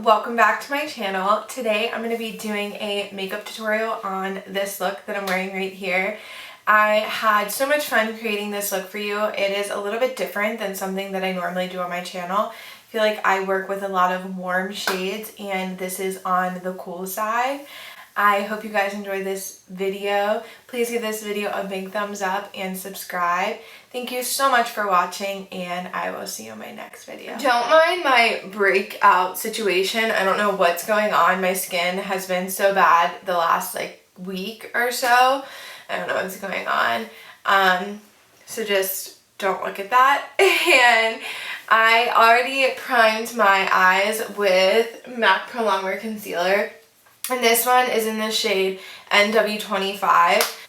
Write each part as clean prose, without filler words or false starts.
welcome back to my channel. Today I'm going to be doing a makeup tutorial on this look that I'm wearing right here. I had so much fun creating this look for you. It is a little bit different than something that I normally do on my channel. I feel like I work with a lot of warm shades and this is on the cool side. I hope you guys enjoyed this video. Please give this video a big thumbs up and subscribe. Thank you so much for watching and I will see you in my next video. Don't mind my breakout situation. I don't know what's going on. My skin has been so bad the last week or so. I don't know what's going on. So just don't look at that. And I already primed my eyes with MAC Pro Longwear Concealer. And this one is in the shade NW25.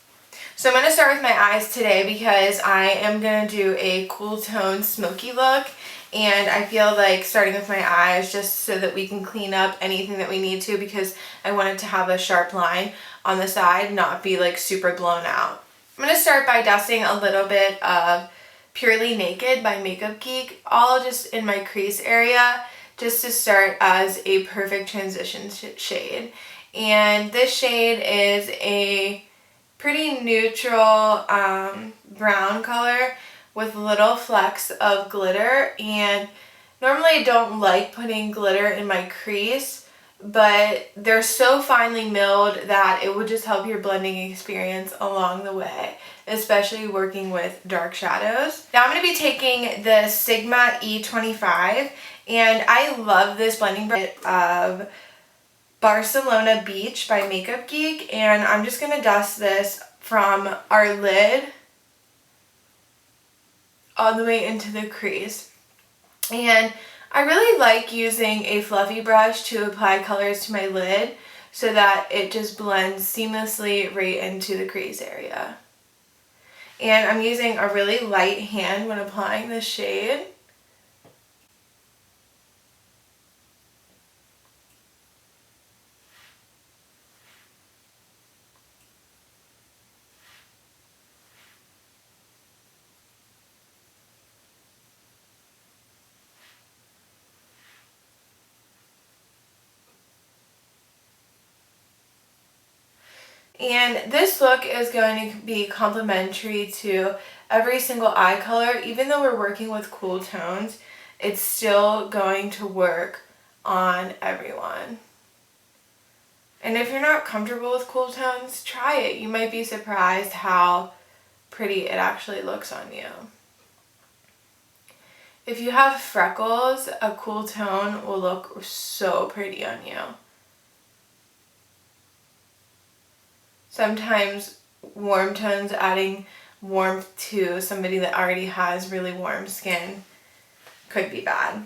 So I'm going to start with my eyes today because I am going to do a cool tone smoky look. And I feel like starting with my eyes just so that we can clean up anything that we need to, because I want it to have a sharp line on the side, not be like super blown out. I'm going to start by dusting a little bit of Purely Naked by Makeup Geek, all just in my crease area, just to start as a perfect transition shade. And this shade is a pretty neutral brown color with little flecks of glitter. And normally I don't like putting glitter in my crease, but they're so finely milled that it would just help your blending experience along the way, especially working with dark shadows. Now I'm going to be taking the Sigma E25, and I love this blending brush of Barcelona Beach by Makeup Geek, and I'm just going to dust this from our lid all the way into the crease. And I really like using a fluffy brush to apply colors to my lid so that it just blends seamlessly right into the crease area. And I'm using a really light hand when applying this shade. And this look is going to be complementary to every single eye color. Even though we're working with cool tones, it's still going to work on everyone. And if you're not comfortable with cool tones, try it. You might be surprised how pretty it actually looks on you. If you have freckles, a cool tone will look so pretty on you. Sometimes warm tones adding warmth to somebody that already has really warm skin could be bad.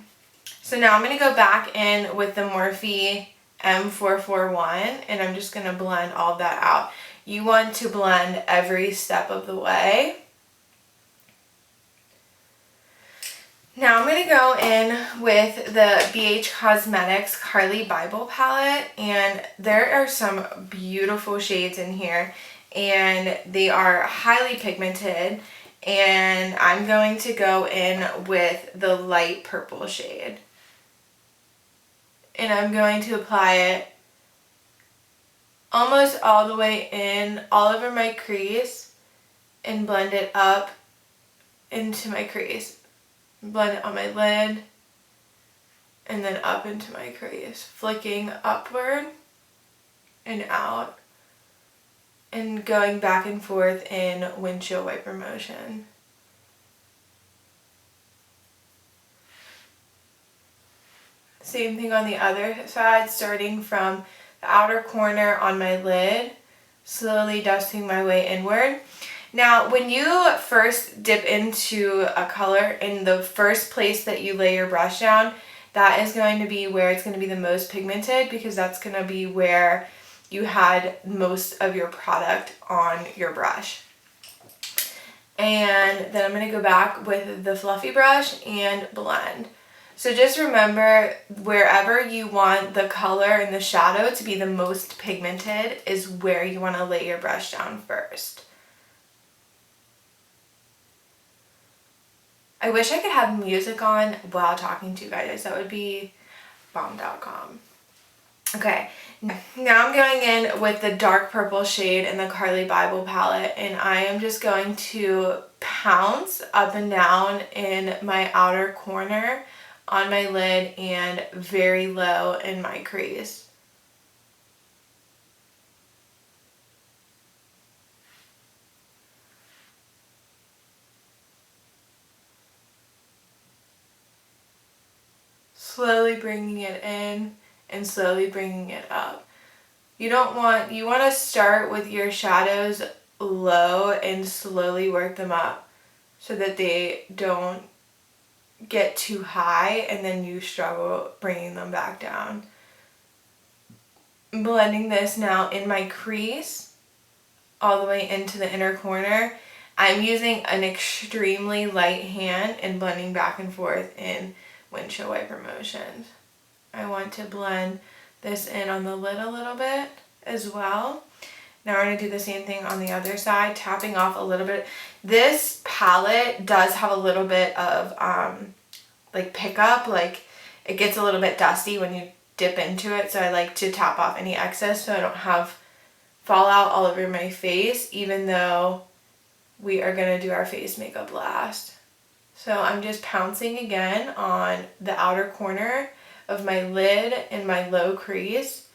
So now I'm going to go back in with the Morphe M441 and I'm just going to blend all that out. You want to blend every step of the way. Now I'm going to go in with the BH Cosmetics Carli Bybel palette, and there are some beautiful shades in here and they are highly pigmented, and I'm going to go in with the light purple shade. And I'm going to apply it almost all the way in, all over my crease, and blend it up into my crease. Blend it on my lid and then up into my crease, flicking upward and out and going back and forth in windshield wiper motion. Same thing on the other side, starting from the outer corner on my lid, slowly dusting my way inward. Now, when you first dip into a color, in the first place that you lay your brush down, that is going to be where it's going to be the most pigmented, because that's going to be where you had most of your product on your brush. And then I'm going to go back with the fluffy brush and blend. So just remember, wherever you want the color and the shadow to be the most pigmented is where you want to lay your brush down first. I wish I could have music on while talking to you guys. That would be bomb.com. Okay, now I'm going in with the dark purple shade in the Carli Bybel palette, and I am just going to pounce up and down in my outer corner on my lid and very low in my crease. Slowly bringing it in and slowly bringing it up. You want to start with your shadows low and slowly work them up so that they don't get too high and then you struggle bringing them back down. Blending this now in my crease all the way into the inner corner. I'm using an extremely light hand and blending back and forth in windshield wiper motions. I want to blend this in on the lid a little bit as well. Now we're going to do the same thing on the other side, tapping off a little bit. This palette does have a little bit of like pickup, like it gets a little bit dusty when you dip into it, so I like to tap off any excess so I don't have fallout all over my face, even though we are going to do our face makeup last. So I'm just pouncing again on the outer corner of my lid and my low crease.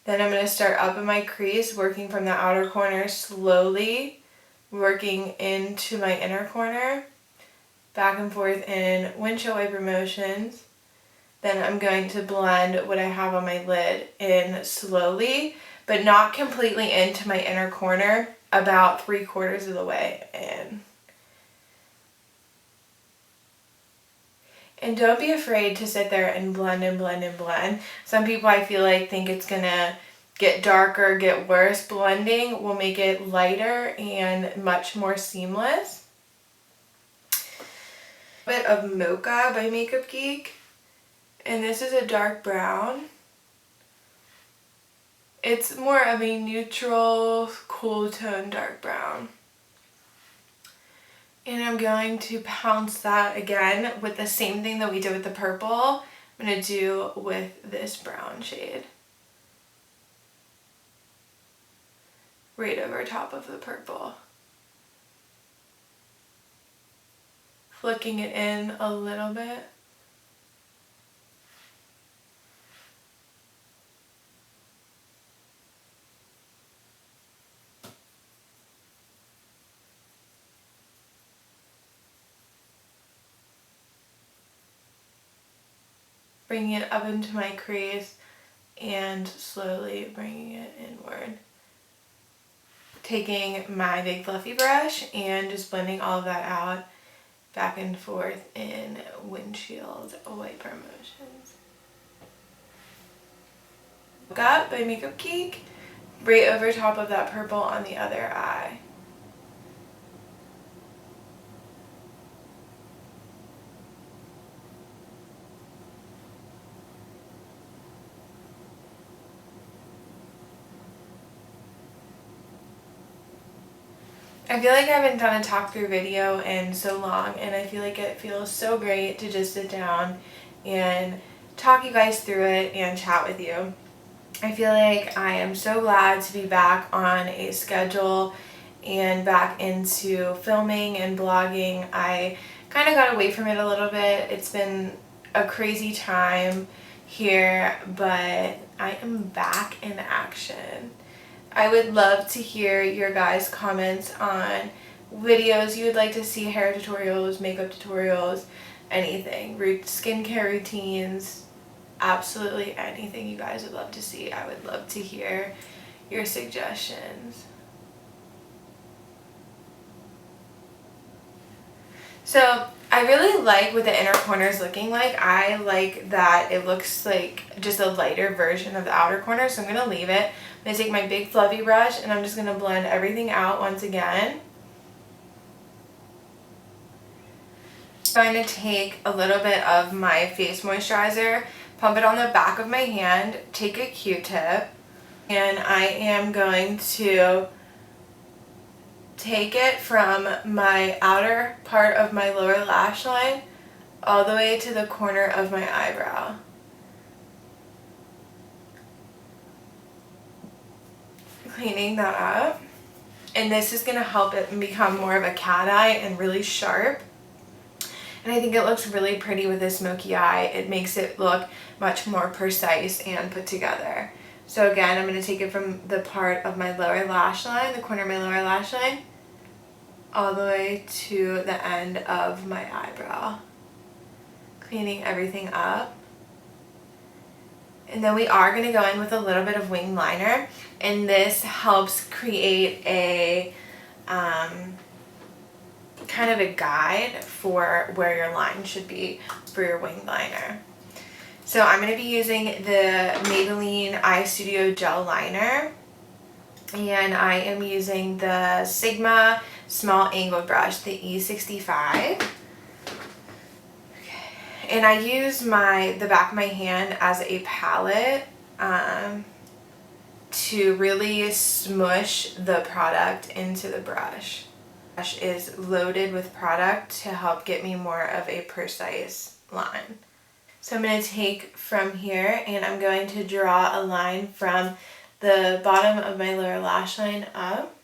Then I'm going to start up in my crease, working from the outer corner, slowly working into my inner corner, back and forth in windshield wiper motions. Then I'm going to blend what I have on my lid in slowly, but not completely into my inner corner, about 3/4 of the way in. And don't be afraid to sit there and blend and blend and blend. Some people, I feel like, think it's gonna get darker, get worse. Blending will make it lighter and much more seamless. A bit of Mocha by Makeup Geek. And this is a dark brown. It's more of a neutral, cool tone dark brown. And I'm going to pounce that again with the same thing that we did with the purple. I'm going to do with this brown shade. Right over top of the purple. Flicking it in a little bit. Bringing it up into my crease and slowly bringing it inward. Taking my big fluffy brush and just blending all of that out back and forth in windshield wiper motions. Got by Makeup Geek, right over top of that purple on the other eye. I feel like I haven't done a talk through video in so long, and I feel like it feels so great to just sit down and talk you guys through it and chat with you. I feel like I am so glad to be back on a schedule and back into filming and blogging. I kind of got away from it a little bit. It's been a crazy time here, but I am back in action. I would love to hear your guys' comments on videos you would like to see, hair tutorials, makeup tutorials, anything, skincare routines, absolutely anything you guys would love to see. I would love to hear your suggestions. So I really like what the inner corner is looking like. I like that it looks like just a lighter version of the outer corner, so I'm going to leave it. I'm going to take my big fluffy brush and I'm just going to blend everything out once again. I'm going to take a little bit of my face moisturizer, pump it on the back of my hand, take a Q-tip, and I am going to take it from my outer part of my lower lash line all the way to the corner of my eyebrow. cleaning that up. And this is going to help it become more of a cat eye and really sharp. And I think it looks really pretty with this smoky eye. It makes it look much more precise and put together. So again, I'm going to take it from the part of my lower lash line, the corner of my lower lash line, all the way to the end of my eyebrow. Cleaning everything up. And then we are going to go in with a little bit of wing liner. And this helps create a kind of a guide for where your line should be for your wing liner. So I'm going to be using the Maybelline Eye Studio Gel Liner, and I am using the Sigma Small Angled Brush, the E65. Okay. And I use the back of my hand as a palette to really smush the product into the brush. The brush is loaded with product to help get me more of a precise line. So I'm going to take from here and I'm going to draw a line from the bottom of my lower lash line up.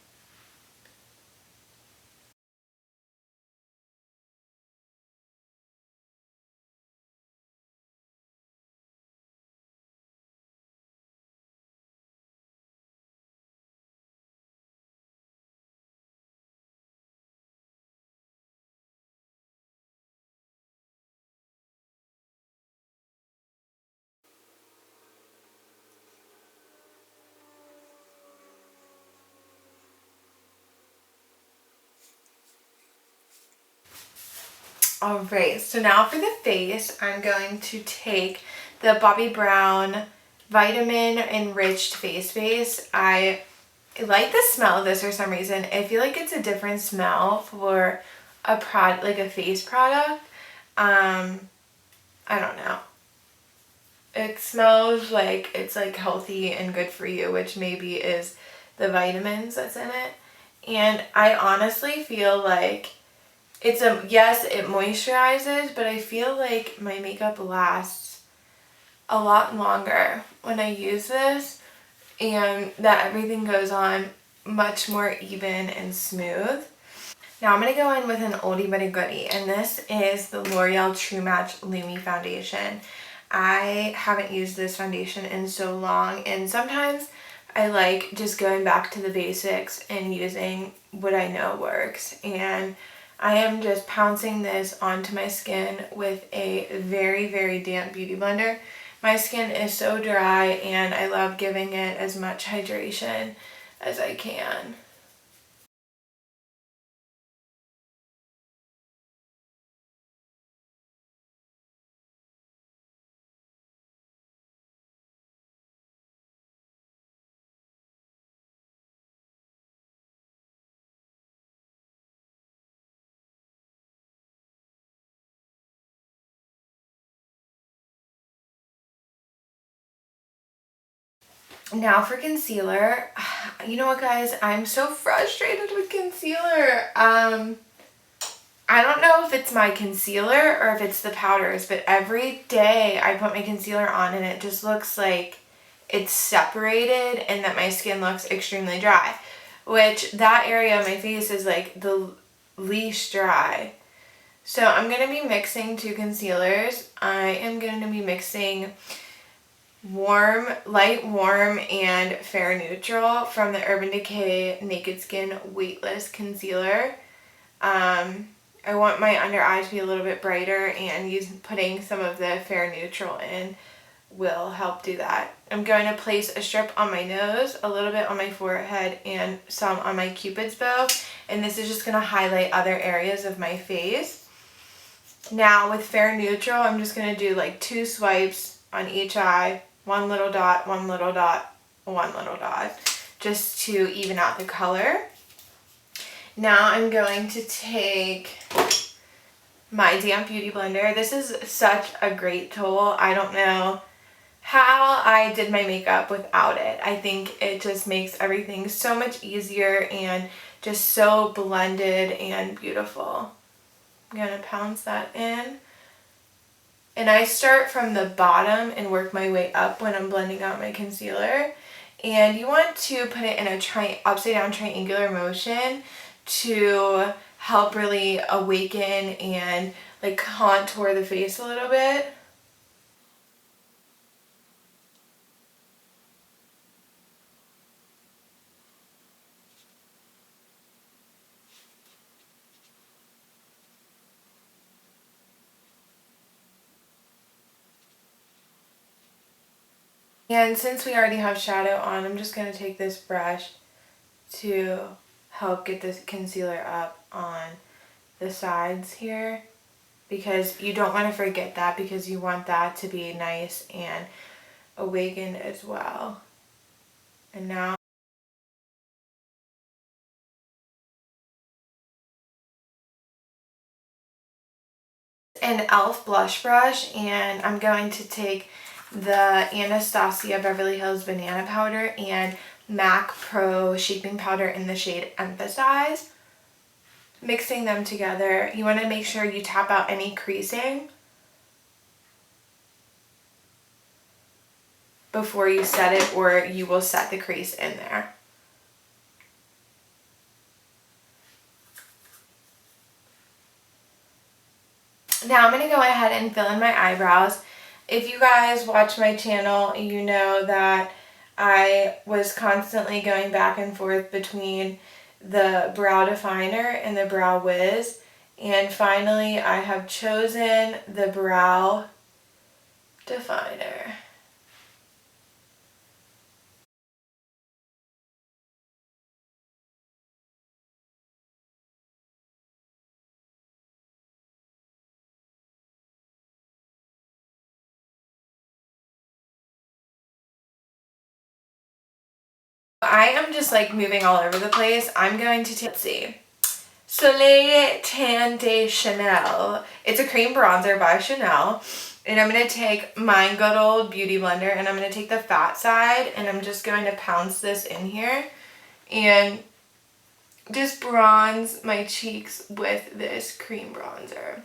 Alright, so now for the face, I'm going to take the Bobbi Brown Vitamin Enriched Face Base. I like the smell of this for some reason. I feel like it's a different smell for a like a face product. I don't know. It smells like it's like healthy and good for you, which maybe is the vitamins that's in it. And I honestly feel like yes, it moisturizes, but I feel like my makeup lasts a lot longer when I use this, and that everything goes on much more even and smooth. Now I'm going to go in with an oldie but a goodie, and this is the L'Oreal True Match Lumi Foundation. I haven't used this foundation in so long, and sometimes I like just going back to the basics and using what I know works. And I am just pouncing this onto my skin with a very, very damp beauty blender. My skin is so dry and I love giving it as much hydration as I can. Now for concealer. You know what, guys? I'm so frustrated with concealer. I don't know if it's my concealer or if it's the powders, but every day I put my concealer on and it just looks like it's separated and that my skin looks extremely dry, which that area of my face is like the least dry. So I'm going to be mixing two concealers. I am going to be mixing light warm and fair neutral from the Urban Decay Naked Skin Weightless Concealer. I want my under eye to be a little bit brighter, and putting some of the fair neutral in will help do that. I'm going to place a strip on my nose, a little bit on my forehead, and some on my Cupid's bow, and this is just going to highlight other areas of my face. Now with fair neutral, I'm just going to do like 2 swipes on each eye, one little dot, one little dot, one little dot, just to even out the color. Now I'm going to take my damp beauty blender. This is such a great tool. I don't know how I did my makeup without it. I think it just makes everything so much easier and just so blended and beautiful. I'm going to pounce that in. And I start from the bottom and work my way up when I'm blending out my concealer. and you want to put it in a upside down triangular motion to help really awaken and like contour the face a little bit. And since we already have shadow on, I'm just going to take this brush to help get this concealer up on the sides here, because you don't want to forget that, because you want that to be nice and awakened as well. And now an e.l.f. blush brush, and I'm going to take the Anastasia Beverly Hills Banana Powder and MAC Pro Shaping Powder in the shade Emphasize. Mixing them together, you want to make sure you tap out any creasing before you set it, or you will set the crease in there. Now I'm going to go ahead and fill in my eyebrows. If you guys watch my channel, you know that I was constantly going back and forth between the brow definer and the brow wiz, and finally I have chosen the brow definer. I am just like moving all over the place. I'm going to take, let's see, Soleil Tan de Chanel. It's a cream bronzer by Chanel. And I'm going to take my good old beauty blender, and I'm going to take the fat side, and I'm just going to pounce this in here and just bronze my cheeks with this cream bronzer.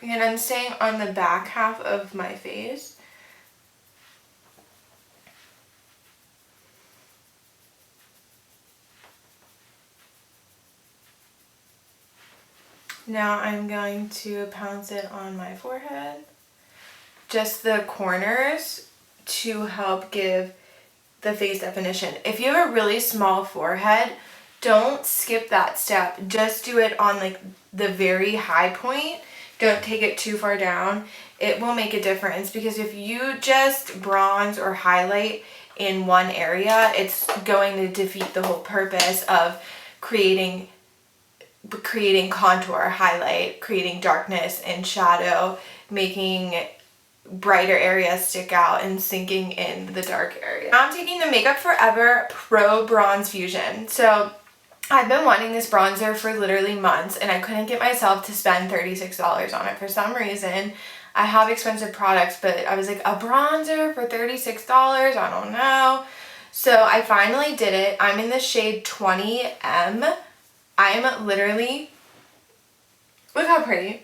And I'm staying on the back half of my face. Now I'm going to pounce it on my forehead, just the corners, to help give the face definition. If you have a really small forehead, don't skip that step. Just do it on like the very high point. Don't take it too far down. It will make a difference, because if you just bronze or highlight in one area, it's going to defeat the whole purpose of creating contour, highlight, creating darkness and shadow, making brighter areas stick out and sinking in the dark area. Now I'm taking the Makeup Forever Pro Bronze Fusion. So I've been wanting this bronzer for literally months, and I couldn't get myself to spend $36 on it for some reason. I have expensive products, but I was like, a bronzer for $36? I don't know. So I finally did it. I'm in the shade 20M. I am literally, look how pretty.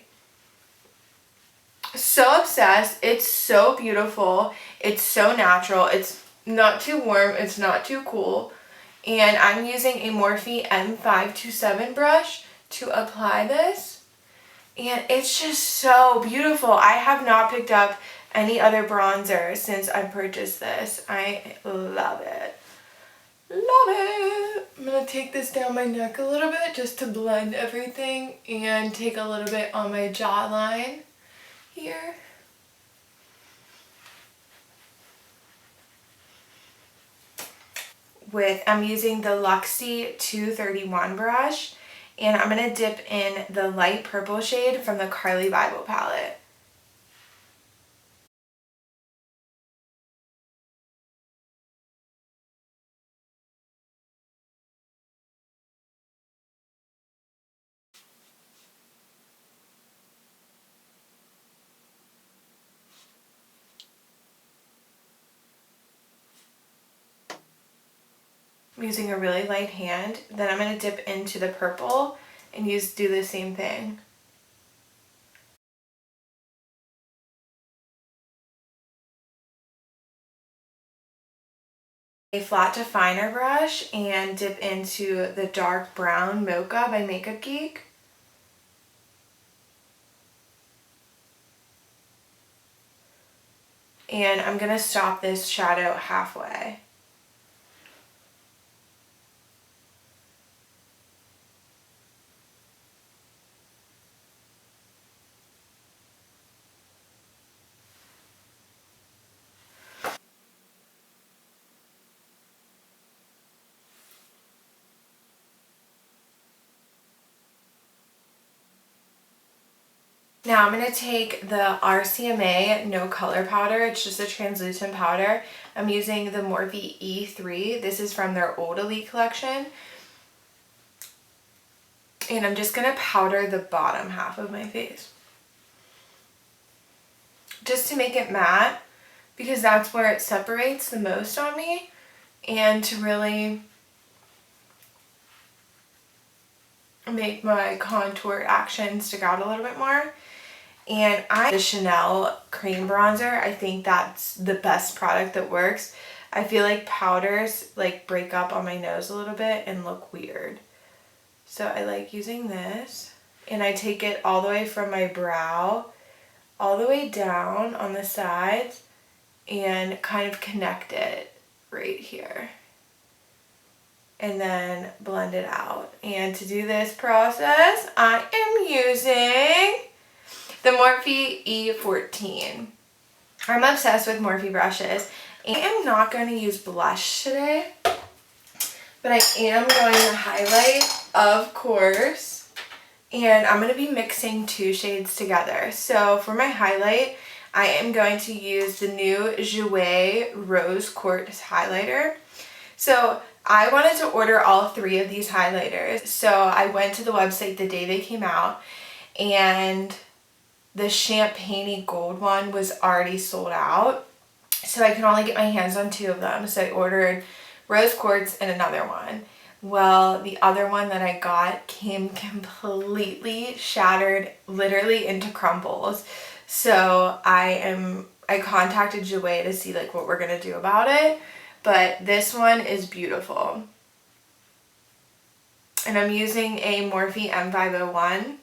So obsessed. It's so beautiful. It's so natural. It's not too warm. It's not too cool. And I'm using a Morphe M527 brush to apply this. And it's just so beautiful. I have not picked up any other bronzer since I purchased this. I love it. Love it. I'm going to take this down my neck a little bit just to blend everything, and take a little bit on my jawline here. I'm using the Luxie 231 brush, and I'm going to dip in the light purple shade from the Carli Bybel palette. I'm using a really light hand. Then I'm going to dip into the purple and do the same thing. A flat definer brush and dip into the dark brown Mocha by Geek. And I'm going to stop this shadow halfway. Now I'm going to take the RCMA No Color Powder. It's just a translucent powder. I'm using the Morphe E3. This is from their Old Elite collection. And I'm just going to powder the bottom half of my face. Just to make it matte, because that's where it separates the most on me. And to really make my contour action stick out a little bit more. And the Chanel cream bronzer, I think that's the best product that works. I feel like powders like break up on my nose a little bit and look weird. So I like using this, and I take it all the way from my brow all the way down on the sides and kind of connect it right here. And then blend it out. And to do this process, I am using the Morphe E14. I'm obsessed with Morphe brushes. I am not going to use blush today, but I am going to highlight, of course. And I'm going to be mixing two shades together. So for my highlight, I am going to use the new Jouer Rose Quartz highlighter. So I wanted to order all three of these highlighters. So I went to the website the day they came out, and the champagne-y gold one was already sold out. So I could only get my hands on two of them. So I ordered Rose Quartz and another one. Well, the other one that I got came completely shattered, literally into crumbles. So I contacted Jouer to see like what we're gonna do about it. But this one is beautiful. And I'm using a Morphe M501.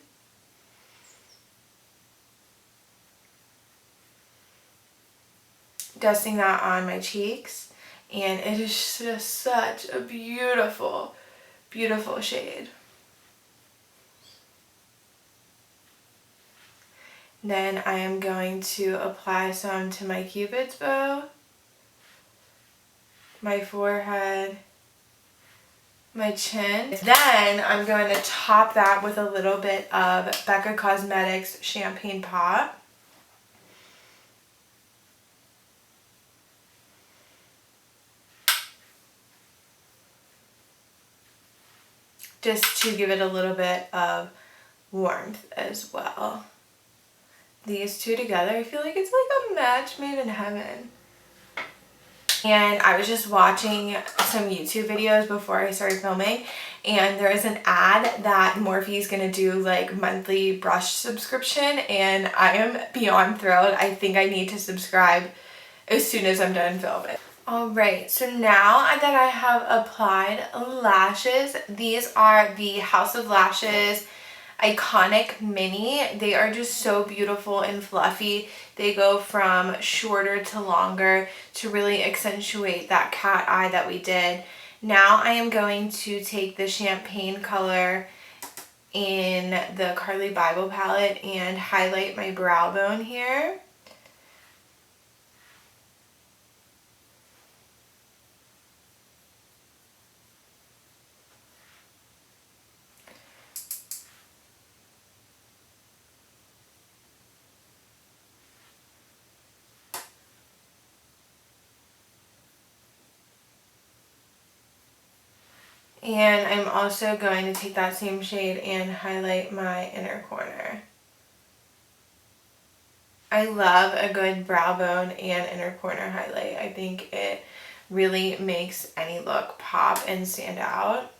Dusting that on my cheeks, and it is just such a beautiful, beautiful shade. Then I am going to apply some to my Cupid's bow, my forehead, my chin. Then I'm going to top that with a little bit of Becca Cosmetics Champagne Pop. Just to give it a little bit of warmth as well. These two together, I feel like it's like a match made in heaven. And I was just watching some YouTube videos before I started filming, and there is an ad that Morphe is going to do like monthly brush subscription, and I am beyond thrilled. I think I need to subscribe as soon as I'm done filming. Alright, so now that I have applied lashes, these are the House of Lashes Iconic Mini. They are just so beautiful and fluffy. They go from shorter to longer to really accentuate that cat eye that we did. Now I am going to take the champagne color in the Carli Bybel palette and highlight my brow bone here. And I'm also going to take that same shade and highlight my inner corner. I love a good brow bone and inner corner highlight. I think it really makes any look pop and stand out.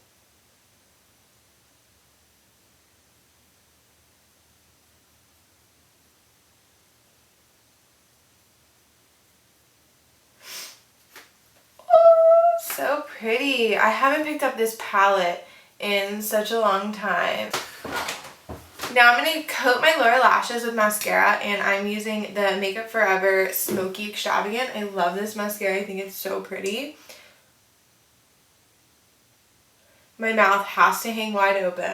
So pretty. I haven't picked up this palette in such a long time. Now I'm going to coat my lower lashes with mascara, and I'm using the Makeup Forever Smokey Extravagant. I love this mascara. I think it's so pretty. My mouth has to hang wide open.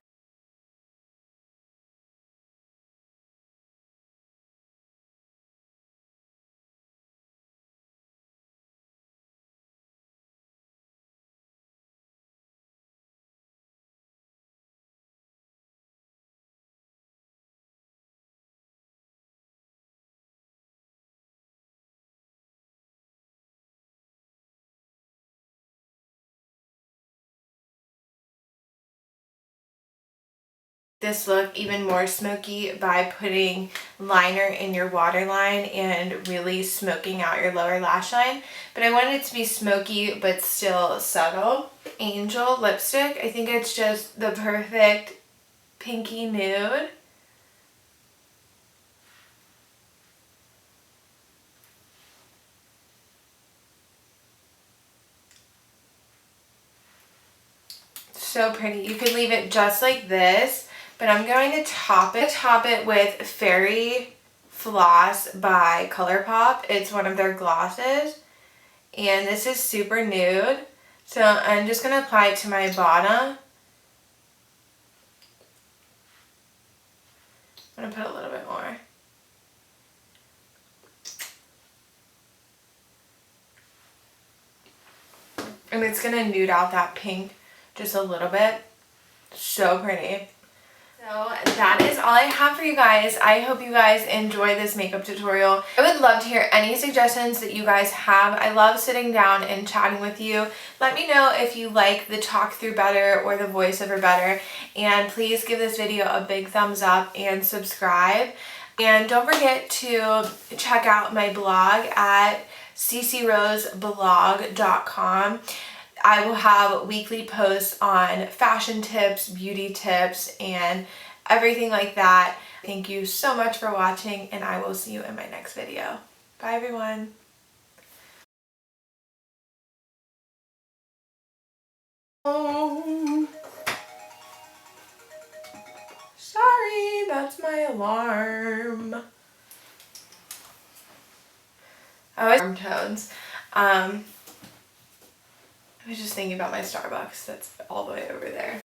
This look even more smoky by putting liner in your waterline and really smoking out your lower lash line. But I wanted it to be smoky but still subtle. Angel lipstick. I think it's just the perfect pinky nude. So pretty. You could leave it just like this, but I'm going to top it with Fairy Floss by ColourPop. It's one of their glosses, and this is super nude. So I'm just going to apply it to my bottom. I'm going to put a little bit more. And it's going to nude out that pink just a little bit. So pretty. So that is all I have for you guys. I hope you guys enjoy this makeup tutorial. I would love to hear any suggestions that you guys have. I love sitting down and chatting with you. Let me know if you like the talk through better or the voiceover better. And please give this video a big thumbs up and subscribe. And don't forget to check out my blog at ccroseblog.com. I will have weekly posts on fashion tips, beauty tips, and everything like that. Thank you so much for watching, and I will see you in my next video. Bye, everyone. Oh, sorry, that's my alarm. Alarm tones. I was just thinking about my Starbucks that's all the way over there.